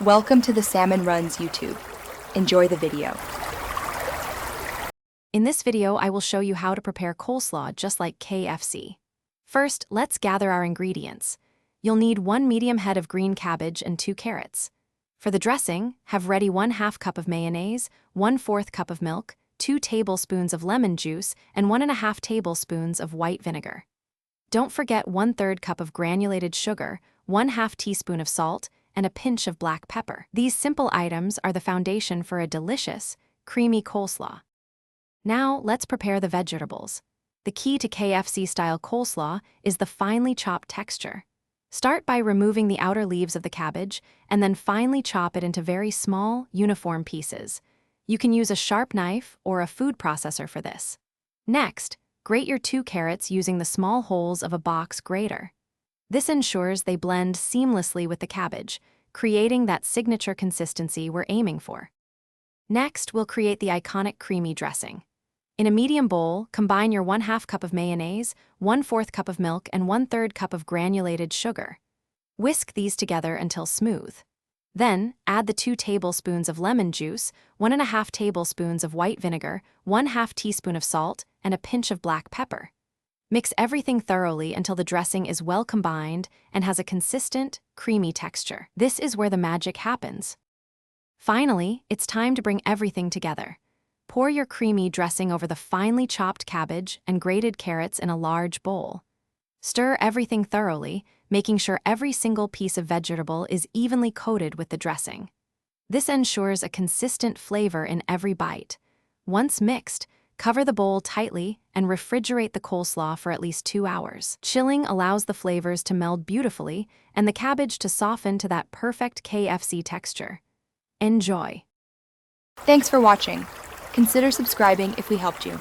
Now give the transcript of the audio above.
Welcome to the Salmon Runs YouTube. Enjoy the video. In this video, I will show you how to prepare coleslaw just like KFC. First, let's gather our ingredients. You'll need 1 medium head of green cabbage and 2 carrots. For the dressing, have ready 1/2 cup of mayonnaise, 1/4 cup of milk, 2 tablespoons of lemon juice, and 1½ tablespoons of white vinegar. Don't forget 1/3 cup of granulated sugar, 1/2 teaspoon of salt, and a pinch of black pepper. These simple items are the foundation for a delicious, creamy coleslaw. Now, let's prepare the vegetables. The key to KFC-style coleslaw is the finely chopped texture. Start by removing the outer leaves of the cabbage, and then finely chop it into very small, uniform pieces. You can use a sharp knife or a food processor for this. Next, grate your 2 carrots using the small holes of a box grater. This ensures they blend seamlessly with the cabbage, creating that signature consistency we're aiming for. Next, we'll create the iconic creamy dressing. In a medium bowl, combine your 1/2 cup of mayonnaise, 1/4 cup of milk, and 1/3 cup of granulated sugar. Whisk these together until smooth. Then, add the 2 tablespoons of lemon juice, 1½ tablespoons of white vinegar, 1/2 teaspoon of salt, and a pinch of black pepper. Mix everything thoroughly until the dressing is well combined and has a consistent, creamy texture. This is where the magic happens. Finally, it's time to bring everything together. Pour your creamy dressing over the finely chopped cabbage and grated carrots in a large bowl. Stir everything thoroughly, making sure every single piece of vegetable is evenly coated with the dressing. This ensures a consistent flavor in every bite. Once mixed, cover the bowl tightly and refrigerate the coleslaw for at least 2 hours. Chilling allows the flavors to meld beautifully and the cabbage to soften to that perfect KFC texture. Enjoy! Thanks for watching. Consider subscribing if we helped you.